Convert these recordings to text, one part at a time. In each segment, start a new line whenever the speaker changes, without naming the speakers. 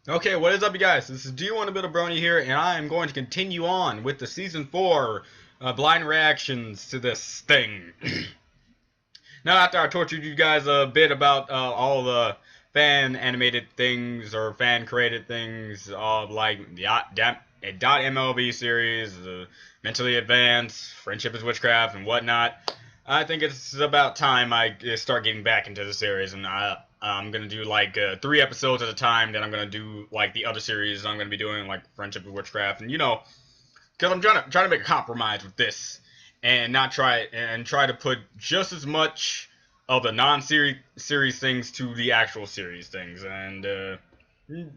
Okay, what is up, you guys? This is Do You Want a Bit of Brony here, and I am going to continue on with the Season 4 blind reactions to this thing. Now, after I tortured you guys a bit about all the fan-animated things or fan-created things like the .MLB series, Mentally Advanced, Friendship is Witchcraft, and whatnot, I think it's about time I start getting back into the series, and I'm gonna do like 3 episodes at a time. Then I'm gonna do like the other series I'm gonna be doing, like Friendship with Witchcraft, and because I'm trying to make a compromise with this, and not try to put just as much of the non-series things to the actual series things, and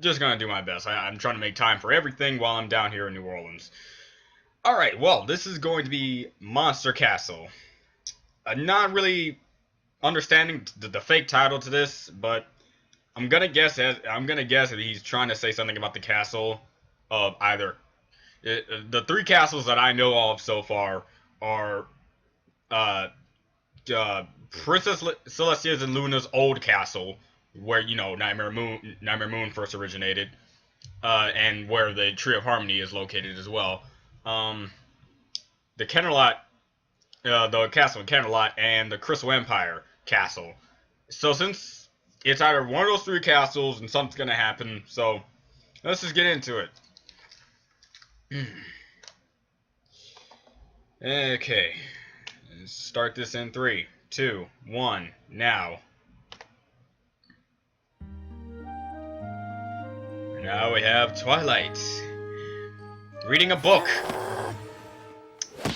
just gonna do my best. I'm trying to make time for everything while I'm down here in New Orleans. All right, well, this is going to be Monster Castle. Not really understanding the fake title to this, but I'm gonna guess that he's trying to say something about the castle of either the 3 castles that I know of so far are Princess Celestia's and Luna's old castle, where Nightmare Moon first originated, and where the Tree of Harmony is located as well. The Kennerlot. The castle in Camelot and the Crystal Empire castle. So since it's either one of those 3 castles and something's gonna happen, so let's just get into it. Okay, let's start this in 3, 2, 1, now. Now we have Twilight reading a book.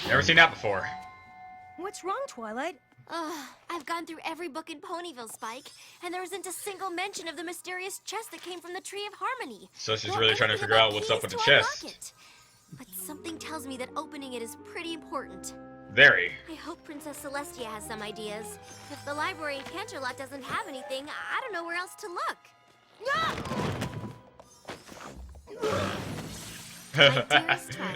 Never seen that before.
What's wrong, Twilight?
I've gone through every book in Ponyville, Spike, and there isn't a single mention of the mysterious chest that came from the Tree of Harmony.
So she's really trying to figure out what's up with the chest.
But something tells me that opening it is pretty important.
Very.
I hope Princess Celestia has some ideas. If the library in Canterlot doesn't have anything, I don't know where else to look.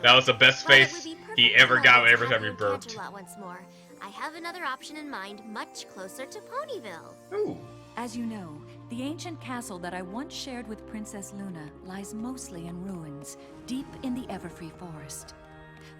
That was the best face he ever got every time he burped.
Once more. I have another option in mind, much closer to Ponyville.
Ooh.
As you know, the ancient castle that I once shared with Princess Luna lies mostly in ruins, deep in the Everfree forest.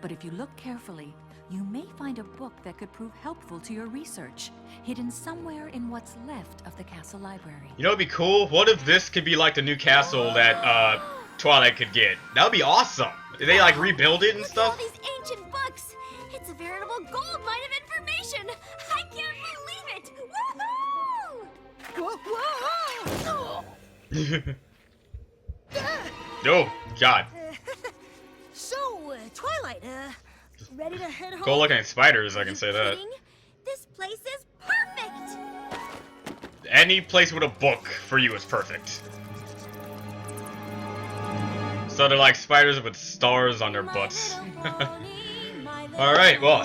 But if you look carefully, you may find a book that could prove helpful to your research, hidden somewhere in what's left of the castle library.
You know what'd be cool? What if this could be like the new castle that Twilight could get? That would be awesome. Did they like rebuild it and stuff?
Look at all these ancient books. It's a veritable gold mine of information. I can't believe it. Woohoo!
Oh, God.
So, Twilight, ready to head home?
Go looking at spiders, I can say that.
This place is perfect.
Any place with a book for you is perfect. So they're like spiders with stars on their butts. Alright, well,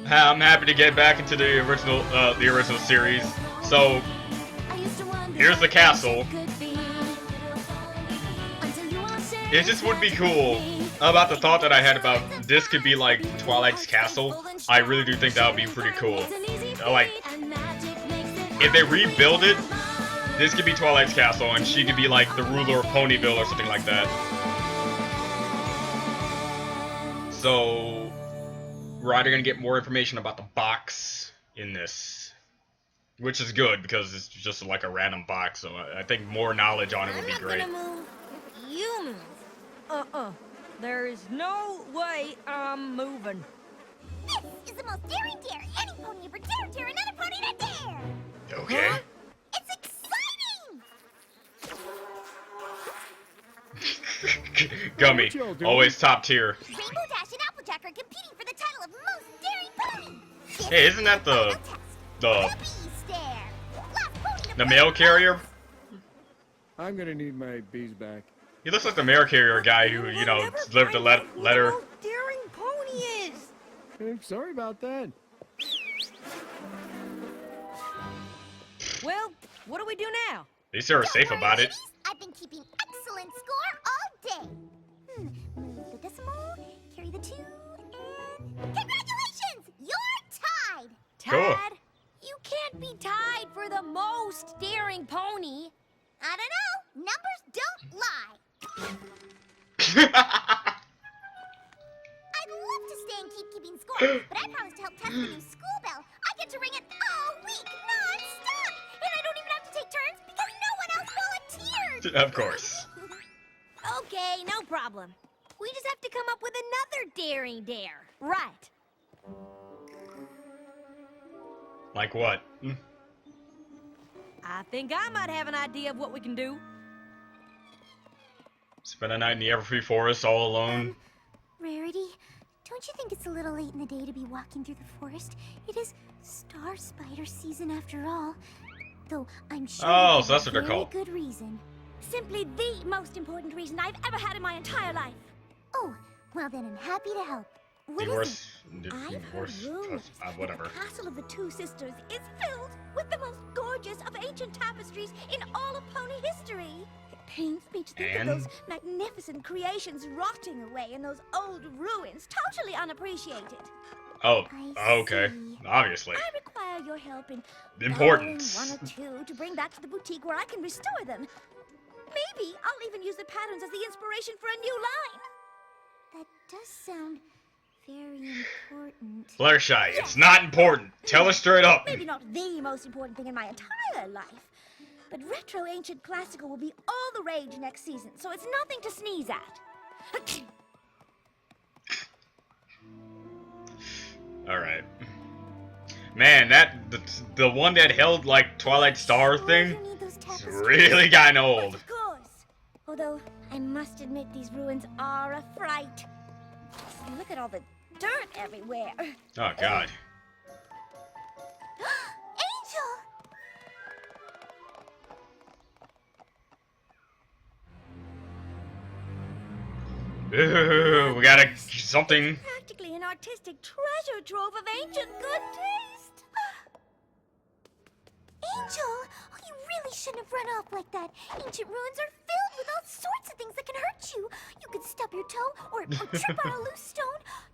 I'm happy to get back into the original series. So, here's the castle. It just would be cool about the thought that I had about this could be like Twilight's castle. I really do think that would be pretty cool. Like, if they rebuild it, this could be Twilight's castle, and she could be like the ruler of Ponyville or something like that. So, we're either going to get more information about the box in this, which is good because it's just like a random box, so I think more knowledge on it would be great.
I'm not gonna move if you move.
There is no way I'm moving.
This is the most daring dare. Any pony ever dare another pony to dare.
Okay.
Huh? It's exciting!
Gummy, always top tier.
Rainbow Dash and Applejack are competing for the title of most daring pony.
Hey, isn't that the mail carrier?
I'm gonna need my bees back.
He looks like the mail carrier guy who, delivered the letter.
Daring pony is.
Sorry about that.
Well, what do we do now?
At least they were safe about it.
I've been keeping excellent score all day. Move the decimal, carry the 2, and congratulations! You're tied!
Cool.
Tied? You can't be tied for the most daring pony. I don't know. Numbers don't lie. I'd love to stay and keep keeping score, but I promised to help test the new school bell. I get to ring it all week, non-stop! And I don't even have to take turns because no one else volunteered!
Of course.
Okay, no problem. We just have to come up with another daring dare. Right.
Like what?
I think I might have an idea of what we can do.
Spend a night in the Everfree Forest all alone.
Rarity, don't you think it's a little late in the day to be walking through the forest? It is star spider season after all. Though I'm sure
Oh, so that's what they're called.
Good reason. Simply the most important reason I've ever had in my entire life. Oh, well then I'm happy to help. What
The
is
worst.
it? I've heard rumors
Whatever.
that the castle of the Two Sisters is filled with the most gorgeous of ancient tapestries in all of pony history. It pains me to think
And?
of those magnificent creations rotting away in those old ruins, totally unappreciated.
Oh,
I
okay.
see.
Obviously.
I require your help in
Importance.
borrowing one or two to bring back to the boutique where I can restore them. Maybe I'll even use the patterns as the inspiration for a new line. That does sound very important.
Fluttershy, it's not important. Tell her straight up.
Maybe not the most important thing in my entire life, but retro ancient classical will be all the rage next season, so it's nothing to sneeze at.
Alright. Man, the one that held like Twilight Star thing
You need those
is
tapestries.
really kinda old.
Of course. Although I must admit these ruins are a fright. Look at all the dirt everywhere.
Oh god.
Angel!
Ooh, we gotta something.
Practically an artistic treasure trove of ancient good taste. Angel! Oh, you really shouldn't have run off like that. Ancient ruins are filled with all sorts of things that can hurt you. You could stub your toe or trip on a loose stone.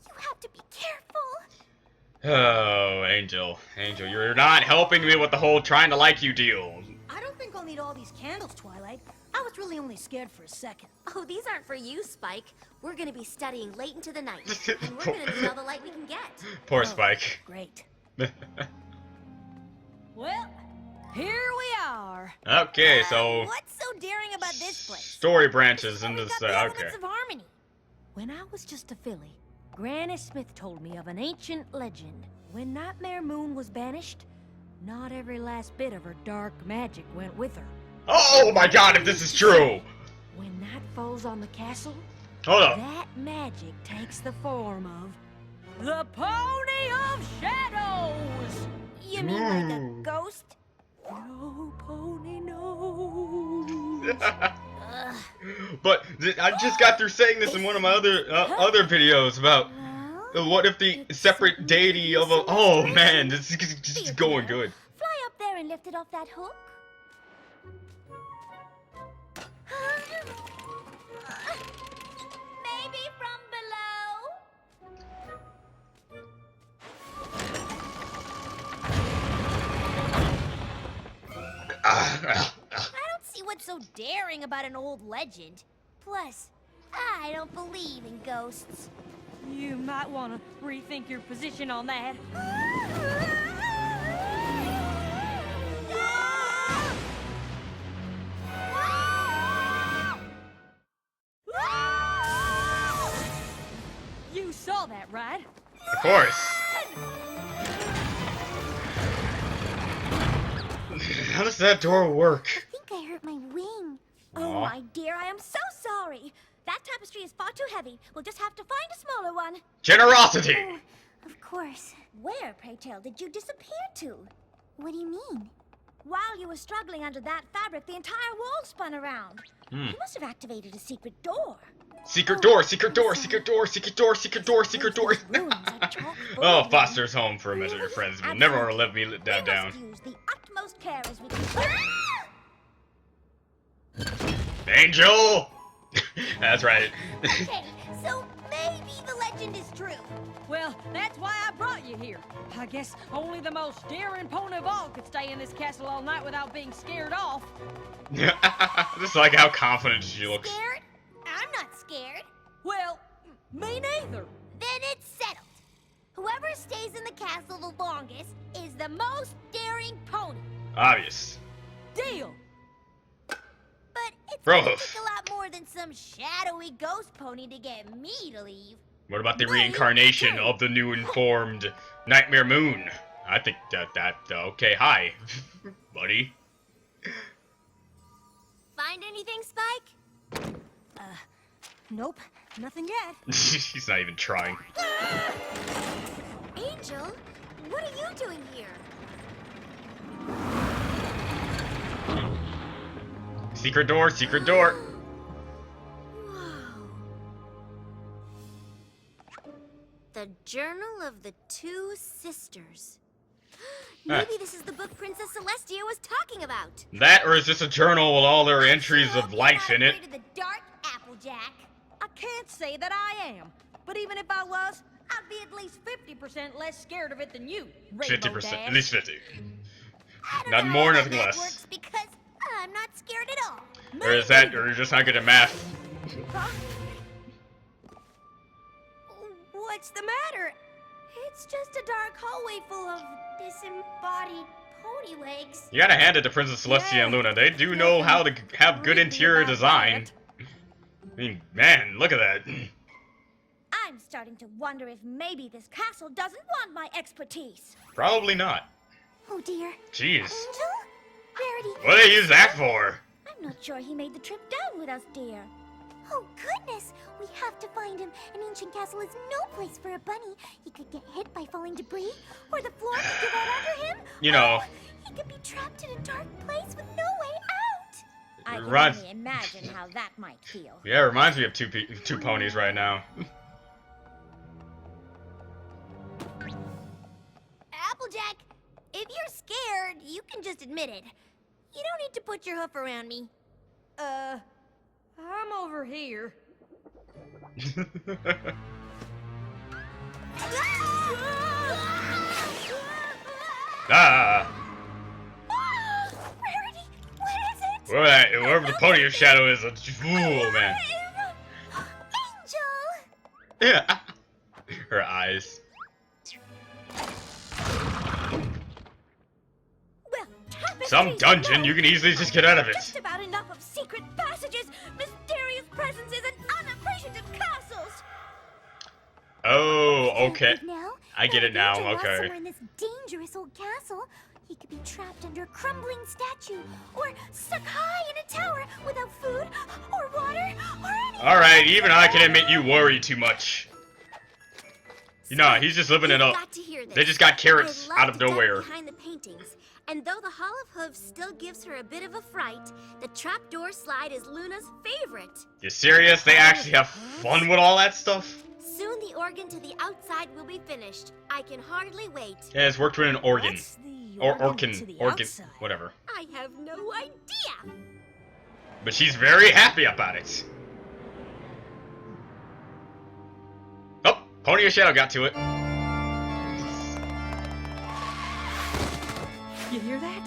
You have to be careful.
Oh, Angel. Angel, you're not helping me with the whole trying to like you deal.
I don't think I'll need all these candles, Twilight. I was really only scared for a second.
Oh, these aren't for you, Spike. We're gonna be studying late into the night, and we're gonna need all the light we can get.
Poor
Oh,
Spike.
Great. Well, here we are.
Okay, so
What's so daring about this place?
story branches into
We've
this.
got the
Okay.
elements of harmony.
When I was just a filly, Granny Smith told me of an ancient legend. When Nightmare Moon was banished, not every last bit of her dark magic went with her.
Oh my god, if this is true!
When night falls on the castle,
Hold up.
that magic takes the form of the Pony of Shadows!
You mean like a
Ooh.
ghost?
No pony knows.
Ugh.
But I just got through saying this in one of my other videos about
Well,
what if the separate deity of a. Oh man, this is just going good.
fly up there and lift it off that hook. Maybe from below. I don't see what's so daring about an old legend. Plus, I don't believe in ghosts.
You might want to rethink your position on that. You saw that, right?
Of course. How does that door work?
I think I hurt my wing.
Aw.
Oh, my dear, I am so sorry. That tapestry is far too heavy. We'll just have to find a smaller one.
Generosity!
Oh, of course. Where, pray tell, did you disappear to? What do you mean? While you were struggling under that fabric, the entire wall spun around.
Hmm.
You must have activated a secret door.
Secret door, secret door, secret door, secret door, secret door, secret door.
Ruins are chock full
Oh,
of them.
Foster's home for a measure of friends. Will never let me let
We
that down.
must use the utmost care as we can.
Angel! That's right.
Okay, so maybe the legend is true.
Well, that's why I brought you here. I guess only the most daring pony of all could stay in this castle all night without being scared off.
Just like how confident she looks.
Scared? I'm not scared.
Me neither.
Then it's settled. Whoever stays in the castle the longest is the most daring pony.
Obvious.
Deal.
But it's
Bro.
gonna take a lot more than some shadowy ghost pony to get me to leave.
What about the reincarnation of the new informed Nightmare Moon? I think okay, hi, buddy.
Find anything, Spike?
Nope, nothing yet.
He's not even trying.
Angel, what are you doing here?
Secret door, secret door.
Whoa. The Journal of the Two Sisters. Maybe this is the book Princess Celestia was talking about.
That, or is this a journal with all their entries of life in it?
Afraid of the dark, Applejack.
I can't say that I am. But even if I was, I'd be at least 50% less scared of it than you, Rainbow
50%,
Dash.
at least 50.
I don't
Nothing
know
more,
how
nothing
that
less.
works because I'm not scared at all.
Or is that, or you're just not good at math?
Huh? What's the matter?
It's just a dark hallway full of disembodied pony legs.
You gotta hand it to Princess Celestia and Luna. They do know how to have good interior design. I mean, man, look at that.
I'm starting to wonder if maybe this castle doesn't want my expertise.
Probably not.
Oh dear.
Jeez.
Angel? Rarity.
What do they use that for?
I'm not sure he made the trip down with us, dear. Oh goodness! We have to find him. An ancient castle is no place for a bunny. He could get hit by falling debris, or the floor could give out under him.
You know.
Oh, he could be trapped in a dark place with no way out.
I can
Run.
only imagine how that might feel.
Yeah, it reminds me of two ponies right now.
Applejack, if you're scared, you can just admit it. You don't need to put your hoof around me.
I'm over here.
Ah!
Rarity, what is it?
Wherever the pony of shadow is, a fool, man.
Angel!
Yeah. Her eyes.
Well, tapestries
Some dungeon,
alone
you can easily just get out of it.
Just about enough of secret passages, mysterious presences, and unappreciative castles.
Oh, okay.
Now,
I get it now,
Angel was
okay.
somewhere in this dangerous old castle. He could be trapped under a crumbling statue, or stuck high in a tower without food, or water, or anything.
Alright, even I can admit you worry too much. You know, he's just living it up.
Got to hear this.
They just got carrots
I love
out of
the depth
nowhere.
behind the paintings, and though the Hall of Hooves still gives her a bit of a fright, the trapdoor slide is Luna's favorite.
You serious? They actually have fun with all that stuff?
Soon the organ to the outside will be finished. I can hardly wait.
Yeah, it's worked with an organ.
What's the
Or
organ to the
organ,
outside?
whatever.
I have no idea.
But she's very happy about it. Oh, Pony of Shadow got to it.
You hear that?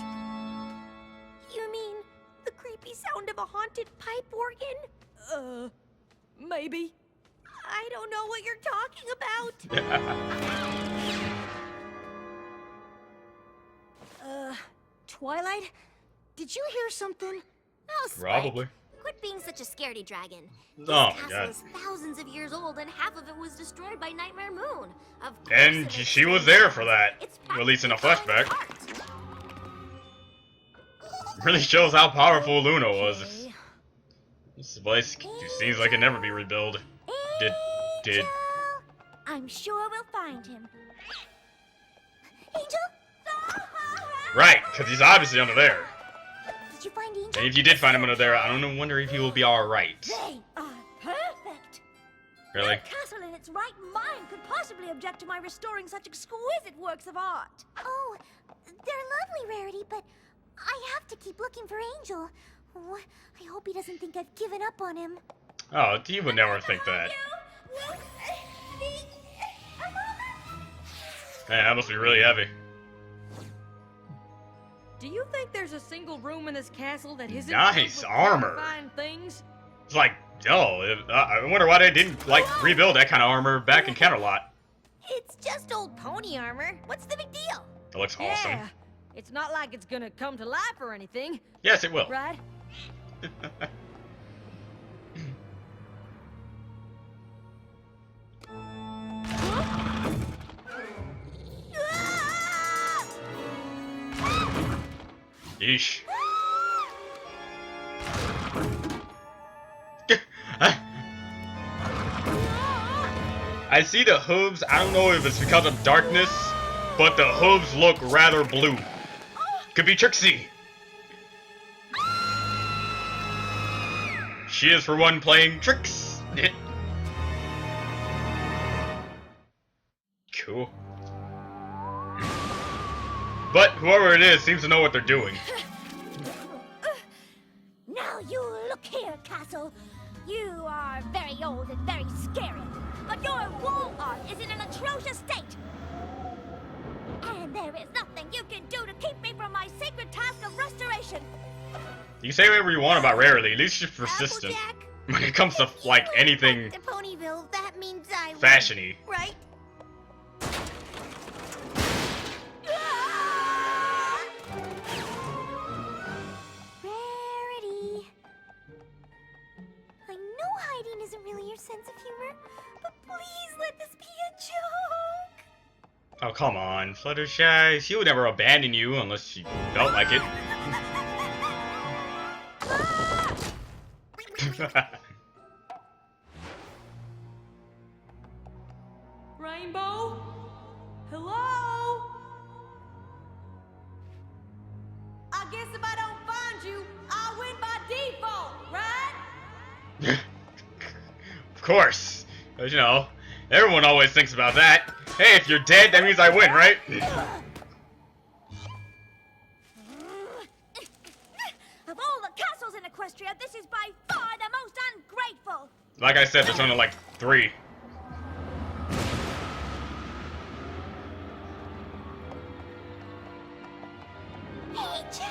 You mean the creepy sound of a haunted pipe organ?
Maybe.
I don't know what you're talking about.
Twilight? Did you hear something?
Oh, Spike,
Probably.
quit being such a scaredy dragon. This
Oh my
castle
god.
is thousands of years old, and half of it was destroyed by Nightmare Moon. Of course
And
it makes
she was
sense.
there for that.
It's
At least in a
practically falling
flashback.
apart.
Really shows how powerful Luna was.
Okay.
This place seems like it never be rebuilt. Did.
Angel! I'm sure we'll find him. Angel?
Right, because he's obviously under there.
Did you find Angel?
And if you did find him under there, I don't wonder if he will be alright.
They are perfect.
Really?
No castle in its right mind could possibly object to my restoring such exquisite works of art. Oh, they're lovely, Rarity, but I have to keep looking for Angel. Oh, I hope he doesn't think I've given up on him.
Oh, he would never think that. Man, that must be really heavy.
Do you think there's a single room in this castle that isn't
Nice
filled with
armor.
terrifying things?
It's like, oh, I wonder why they didn't, like, rebuild that kind of armor back in Counterlot.
It's just old pony armor. What's the big deal?
It looks awesome.
Yeah, it's not like it's gonna come to life or anything,
Yes, it will.
right?
Yeesh. I see the hooves. I don't know if it's because of darkness, but the hooves look rather blue. Could be Trixie. She is, for one, playing tricks. Cool. But whoever it is seems to know what they're doing.
Now you look here, Castle. You are very old and very scary, but your wall art is in an atrocious state. And there is nothing you can do to keep me from my sacred task of restoration.
You can say whatever you want about Rarely, at least she's persistent.
Applejack,
When it comes to, like,
if you
anything
went to Ponyville, that means I win,
fashion-y.
right? Rarity. I know hiding isn't really your sense of humor, but please let this be a joke.
Oh, come on, Fluttershy. She would never abandon you unless she felt like it.
Rainbow? Hello? I guess if I don't find you, I win by default, right?
Of course. But, you know, everyone always thinks about that. Hey, if you're dead, that means I win, right?
Of all the castles in Equestria, this is by far the most ungrateful.
Like I said, there's only like 3.
Angel!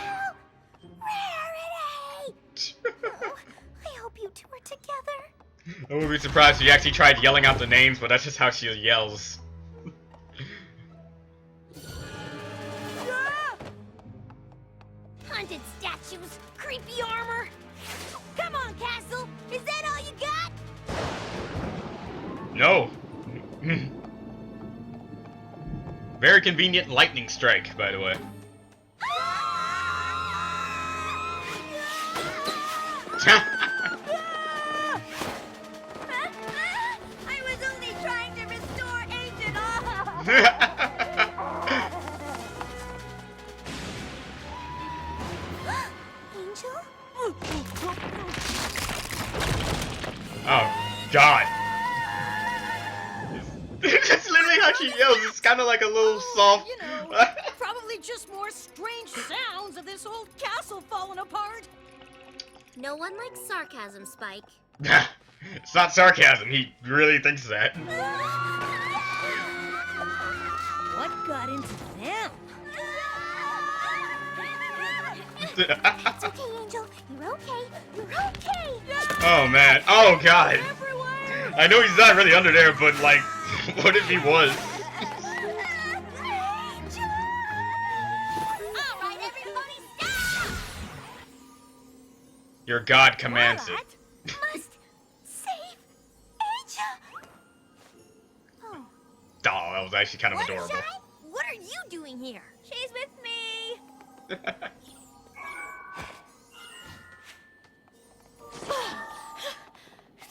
Rarity! Oh, I hope you two are together.
I wouldn't be surprised if you actually tried yelling out the names, but that's just how she yells.
Haunted statues, creepy armor. Come on, Castle. Is that all you got?
No. Very convenient lightning strike, by the way.
I was only trying to restore ancient awe. Angel?
Oh, God. That's literally how she yells. It's kind of like a little soft.
You know, probably just more strange sounds of this old castle falling apart.
No one likes sarcasm, Spike.
It's not sarcasm. He really thinks that.
What got into them?
It's okay, Angel. You're okay. You're okay.
Oh, man. Oh, God.
Everywhere!
I know he's not really under there, but, like, what if he was?
Angel! All right, everybody, stop!
Your God commands it.
What? Must save Angel. Oh.
Oh, that was actually kind of adorable.
Fluttershy, what are you doing here? She's with me.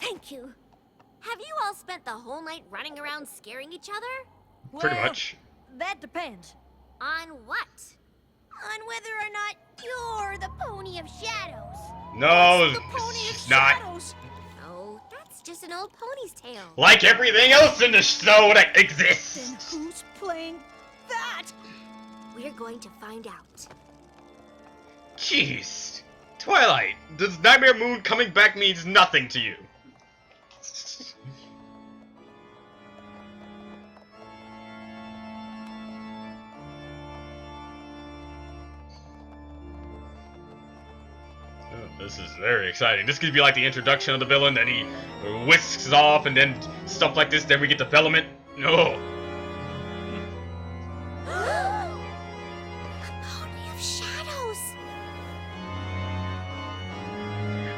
Thank you. Have you all spent the whole night running around scaring each other?
Pretty
Well,
much.
That depends.
On what? On whether or not you're the Pony of Shadows.
No,
The pony of
it's not.
shadows.
Oh, that's just an old pony's tale.
Like everything else in the show that
Then
exists.
who's playing that?
We're going to find out.
Jeez. Twilight, does Nightmare Moon coming back means nothing to you? Oh, This is very exciting. This could be like the introduction of the villain, then he whisks off, and then stuff like this, then we get development. No.
Pony of shadows.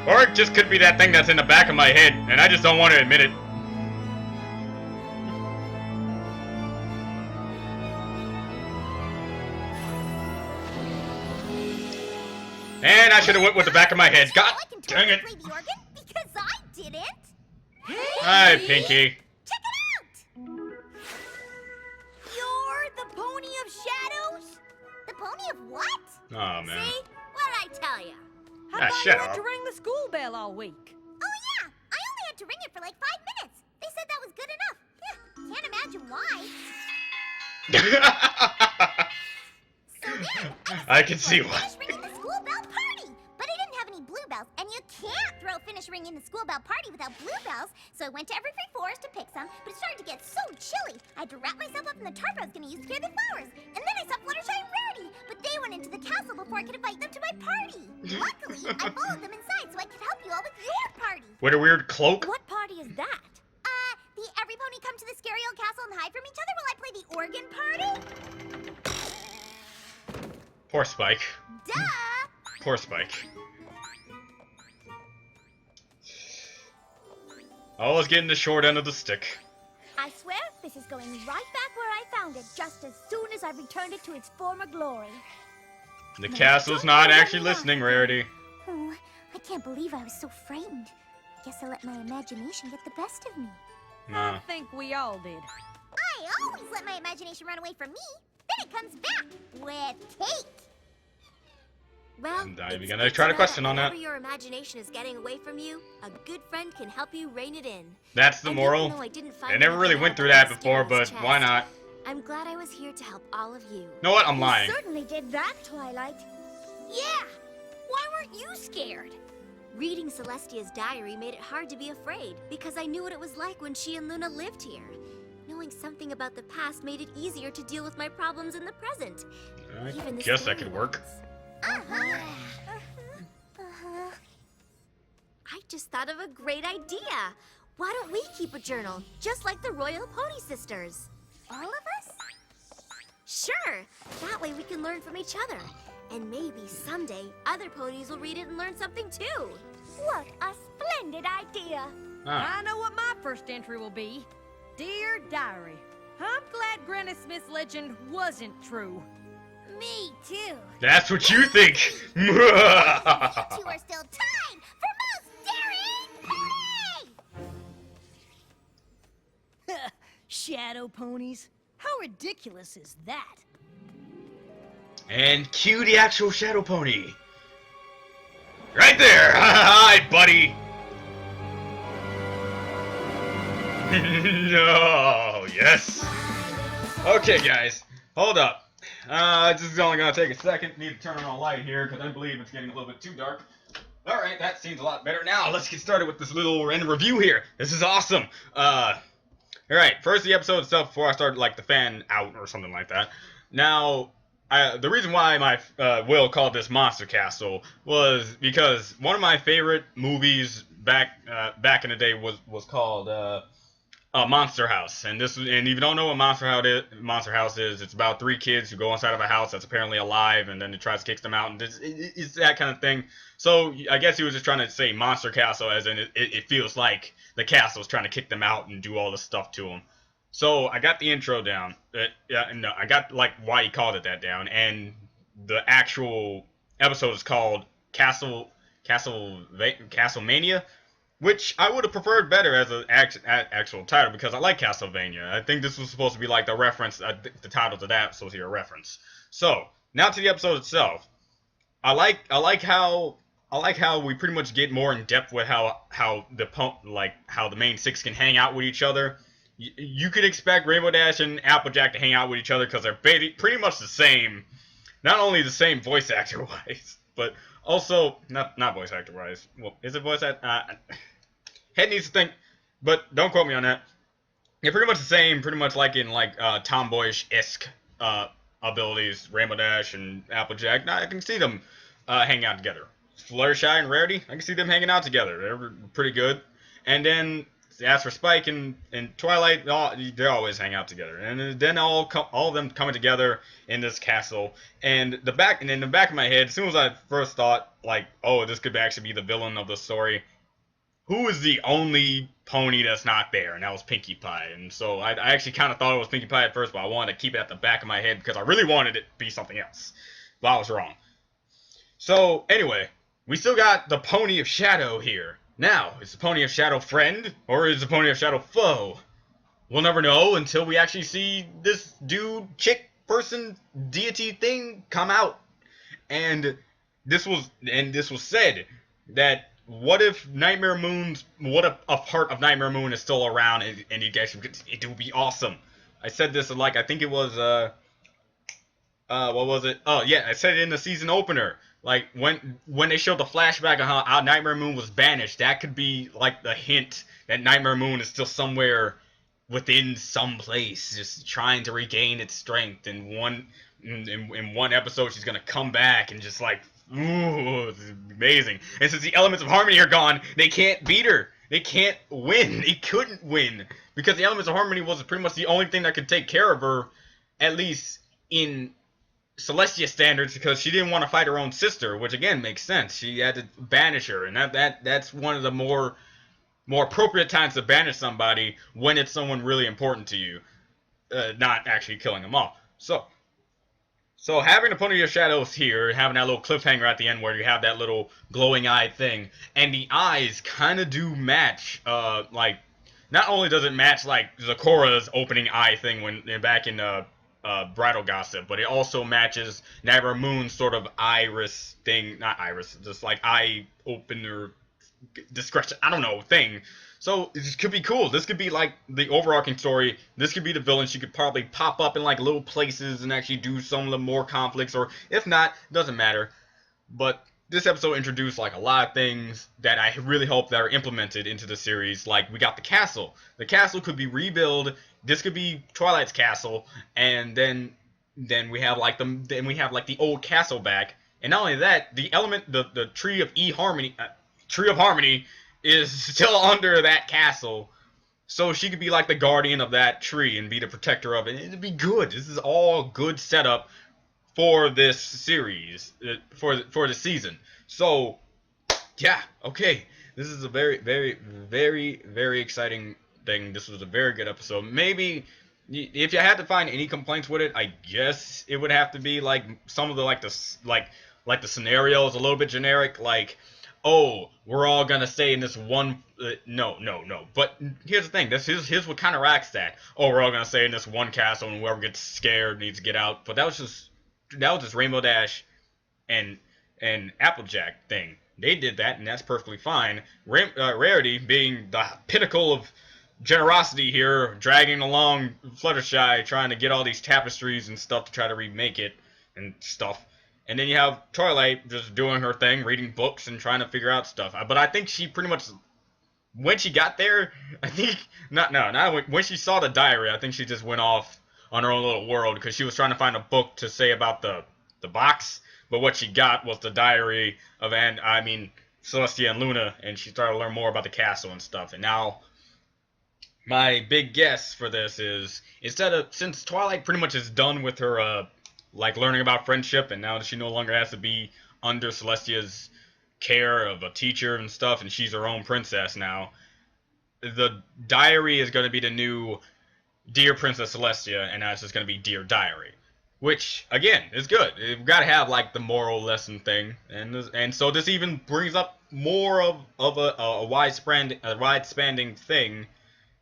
Or it just could be that thing that's in the back of my head, and I just don't want to admit it. And I should have went with the back of my head. God dang it.
Play the organ because I didn't.
Hi, Pinky.
Check it out. You're the Pony of Shadows? The Pony of what?
Oh, man.
See? What'd I tell ya?
How
Ah,
about
shut
you had
up.
to ring the school bell all week?
Oh yeah, I only had to ring it for like 5 minutes. They said that was good enough. Yeah, can't imagine why. So then,
I can see
finish
why.
ringing the school bell party, but I didn't have any blue bells, and you can't throw finish ringing the school bell party without blue bells. So I went to Everfree Forest to pick some, but it started to get so chilly. I had to wrap myself up in the tarp I was going to use to carry the flowers, and then I saw Fluttershy and Rarity, but they went into the castle before I could invite them to my party. Luckily, I followed them inside so I could help you all with your party.
With a weird cloak?
What party is that?
The every pony come to the scary old castle and hide from each other while I play the organ party?
Poor Spike.
Duh!
Poor Spike. Always getting the short end of the stick.
I swear, this is going right back where I found it, just as soon as I returned it to its former glory.
The castle's not actually listening, Rarity.
Oh, I can't believe I was so frightened. Guess I let my imagination get the best of me.
Nah.
I think we all did.
I always let my imagination run away from me. Then it comes back with cake.
Well,
I'm not even
it's
gonna
good
try to
know
question on that.
Whenever your imagination is getting away from you, a good friend can help you rein it in.
That's the
And
moral.
even though I didn't find
I never really
anything
went
out
through
about
that
the
before, but
mysterious
why
chest,
not?
I'm glad I was here to help all of you.
You know what? I'm
You
lying.
certainly did that, Twilight.
Yeah. Why weren't you scared?
Reading Celestia's diary made it hard to be afraid because I knew what it was like when she and Luna lived here. Knowing something about the past made it easier to deal with my problems in the present.
I
Even the
guess that
scary
could work.
ones.
Uh-huh.
I just thought of a great idea. Why don't we keep a journal, just like the Royal Pony Sisters?
All of us?
Sure. That way we can learn from each other. And maybe someday other ponies will read it and learn something too.
What a splendid idea.
Ah.
I know what my first entry will be. Dear Diary, I'm glad Granny Smith's legend wasn't true.
Me too.
That's what you think.
You two are still tied for most daring pony!
Shadow ponies? How ridiculous is that?
And cue the actual Shadow Pony. Right there. Hi, buddy. No, yes. Okay, guys, hold up. This is only gonna take a second. Need to turn on a light here because I believe it's getting a little bit too dark. All right, that seems a lot better now. Let's get started with this little random review here. This is awesome. All right, first the episode itself before I start like the fan out or something like that. Now, the reason why my Will called this Monster Castle was because one of my favorite movies back in the day was called Monster House, and if you don't know what Monster House is, it's about 3 kids who go inside of a house that's apparently alive, and then it tries to kick them out, and it's that kind of thing. So I guess he was just trying to say Monster Castle, as in it feels like the castle's trying to kick them out and do all this stuff to them. So I got the intro down. I got like why he called it that down, and the actual episode is called Mania. Which I would have preferred better as an actual title because I like Castlevania. I think this was supposed to be like the reference, the title to that was supposed to be a reference. So now to the episode itself. I like how we pretty much get more in depth with how the main 6 can hang out with each other. You could expect Rainbow Dash and Applejack to hang out with each other because they're pretty much the same. Not only the same voice actor wise, but also not voice actor wise. Well, is it voice actor? Head needs to think, but don't quote me on that. They're pretty much the same, pretty much like in tomboyish-esque abilities, Rainbow Dash and Applejack. Now I can see them hang out together. Fluttershy and Rarity, I can see them hanging out together. They're pretty good. And then as for Spike and Twilight, they always hang out together. And then all of them coming together in this castle. And in the back of my head, as soon as I first thought, like, oh, this could actually be the villain of the story, who is the only pony that's not there? And that was Pinkie Pie. And so I actually kind of thought it was Pinkie Pie at first, but I wanted to keep it at the back of my head because I really wanted it to be something else. But I was wrong. So anyway, we still got the Pony of Shadow here. Now, is the Pony of Shadow friend, or is the Pony of Shadow foe? We'll never know until we actually see this dude, chick, person, deity thing come out. And this was said that what if a part of Nightmare Moon is still around and you guys, it would be awesome. I said this like, I think it was, what was it? Oh yeah, I said it in the season opener. Like, when they showed the flashback of how Nightmare Moon was banished, that could be, like, the hint that Nightmare Moon is still somewhere within some place, just trying to regain its strength. In one episode, she's gonna come back and just, like, ooh, it's amazing. And since the elements of harmony are gone, they can't beat her. They can't win. They couldn't win. Because the elements of harmony was pretty much the only thing that could take care of her, at least in Celestia standards, because she didn't want to fight her own sister, which again makes sense. She had to banish her, and that's one of the more appropriate times to banish somebody, when it's someone really important to you, not actually killing them off. So having the Pony of Shadows here, having that little cliffhanger at the end where you have that little glowing eye thing, and the eyes kind of do match, like, not only does it match like Zeccora's opening eye thing when back in Bridal Gossip, but it also matches Nightmare Moon's sort of iris thing, not iris, just like eye opener, discretion, I don't know, thing. So this could be cool. This could be like the overarching story. This could be the villain. She could probably pop up in like little places and actually do some of the more conflicts, or if not, doesn't matter. But this episode introduced like a lot of things that I really hope that are implemented into the series. Like, we got the castle. The castle could be rebuilt. This could be Twilight's castle, and then we have like the old castle back. And not only that, the tree of Tree of Harmony is still under that castle. So she could be like the guardian of that tree and be the protector of it. It'd be good. This is all good setup for this series, for the season. So, yeah, okay. This is a very, very, very, very exciting thing. This was a very good episode. Maybe if you had to find any complaints with it, I guess it would have to be like some of the like the scenarios a little bit generic, like, oh, we're all gonna stay in this one. No. But here's the thing. Here's what kind of racks that. Oh, we're all gonna stay in this one castle, and whoever gets scared needs to get out. But that was just Rainbow Dash and Applejack thing. They did that, and that's perfectly fine. Rarity being the pinnacle of generosity here, dragging along Fluttershy, trying to get all these tapestries and stuff to try to remake it and stuff. And then you have Twilight just doing her thing, reading books and trying to figure out stuff. But I think she pretty much, when she got there, I think, when she saw the diary, I think she just went off on her own little world, because she was trying to find a book to say about the box. But what she got was the diary of Celestia and Luna, and she started to learn more about the castle and stuff. And now, my big guess for this is, since Twilight pretty much is done with her, like, learning about friendship, and now that she no longer has to be under Celestia's care of a teacher and stuff, and she's her own princess now, the diary is going to be the new Dear Princess Celestia, and now it's just going to be Dear Diary. Which, again, is good. You've got to have, like, the moral lesson thing. And so this even brings up more of a wide-spanning thing.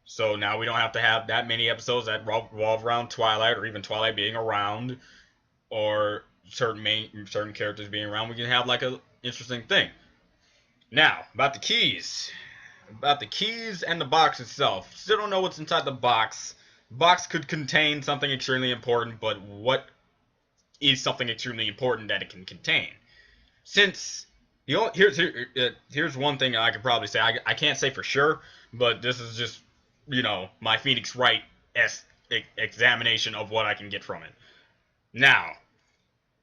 So now we don't have to have that many episodes that revolve around Twilight, or even Twilight being around, or certain characters being around. We can have, like, a interesting thing. Now, about the keys. About the keys and the box itself. Still don't know what's inside the box. Box could contain something extremely important, but what is something extremely important that it can contain? Since, here's one thing I could probably say. I can't say for sure, but this is just, my Phoenix Wright examination of what I can get from it. Now,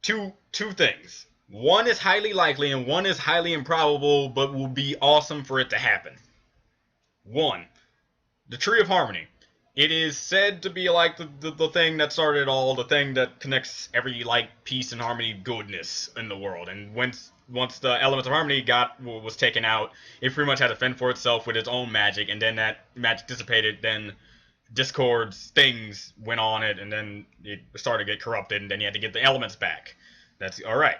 two things. One is highly likely and one is highly improbable, but will be awesome for it to happen. 1. The Tree of Harmony. It is said to be like the thing that started it all, the thing that connects every like peace and harmony goodness in the world. And once the elements of harmony was taken out, it pretty much had to fend for itself with its own magic, and then that magic dissipated, then Discord's things went on it, and then it started to get corrupted, and then you had to get the elements back. That's alright.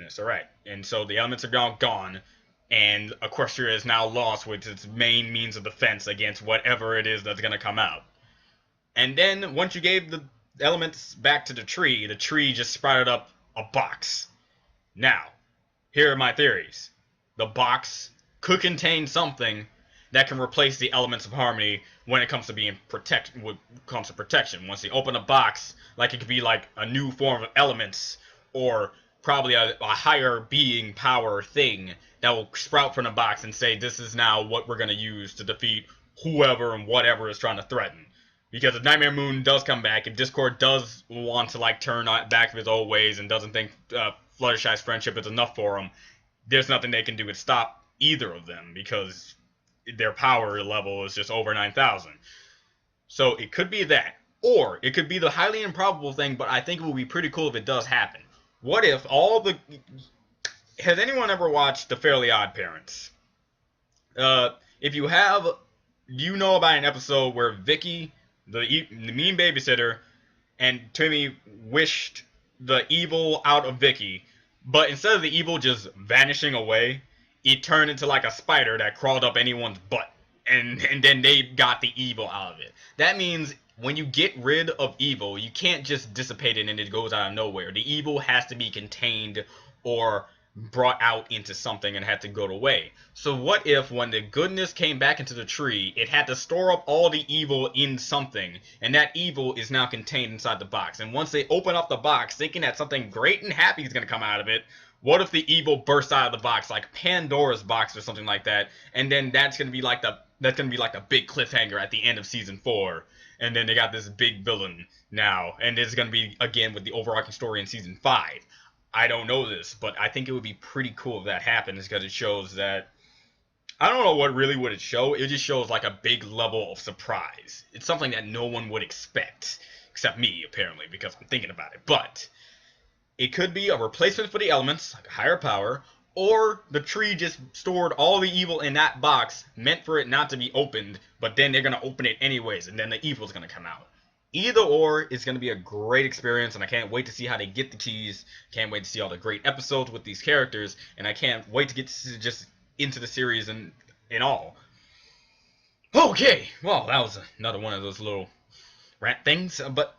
That's alright. And so the elements are now gone, and Equestria is now lost with its main means of defense against whatever it is that's going to come out. And then, once you gave the elements back to the tree just sprouted up a box. Now, here are my theories. The box could contain something that can replace the elements of harmony when it comes to being protection. Once you open a box, like it could be like a new form of elements, or probably a higher being power thing that will sprout from the box and say, this is now what we're going to use to defeat whoever and whatever is trying to threaten. Because if Nightmare Moon does come back, if Discord does want to like turn back to his old ways and doesn't think Fluttershy's friendship is enough for him, there's nothing they can do to stop either of them, because their power level is just over 9,000. So it could be that. Or it could be the highly improbable thing, but I think it would be pretty cool if it does happen. What if all the... Has anyone ever watched The Fairly Odd Parents? If you have, you know about an episode where Vicky, the mean babysitter, and Timmy wished the evil out of Vicky, but instead of the evil just vanishing away, it turned into like a spider that crawled up anyone's butt, and then they got the evil out of it. That means when you get rid of evil, you can't just dissipate it and it goes out of nowhere. The evil has to be contained or brought out into something and had to go away. So what if when the goodness came back into the tree, it had to store up all the evil in something, and that evil is now contained inside the box. And once they open up the box thinking that something great and happy is going to come out of it, what if the evil bursts out of the box, like Pandora's box or something like that, and then that's going to be like the big cliffhanger at the end of season 4. And then they got this big villain now, and it's going to be again with the overarching story in season 5. I don't know this, but I think it would be pretty cool if that happens, because it shows that, I don't know what really would it show. It just shows like a big level of surprise. It's something that no one would expect, except me apparently, because I'm thinking about it. But it could be a replacement for the elements, like a higher power, or the tree just stored all the evil in that box, meant for it not to be opened, but then they're going to open it anyways, and then the evil's going to come out. Either or is going to be a great experience, and I can't wait to see how they get the keys. Can't wait to see all the great episodes with these characters, and I can't wait to get just into the series and all. Okay, well, that was another one of those little rant things, but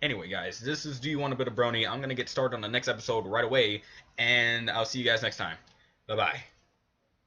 anyway, guys, this is Do You Want a Bit of Brony? I'm going to get started on the next episode right away, and I'll see you guys next time. Bye-bye.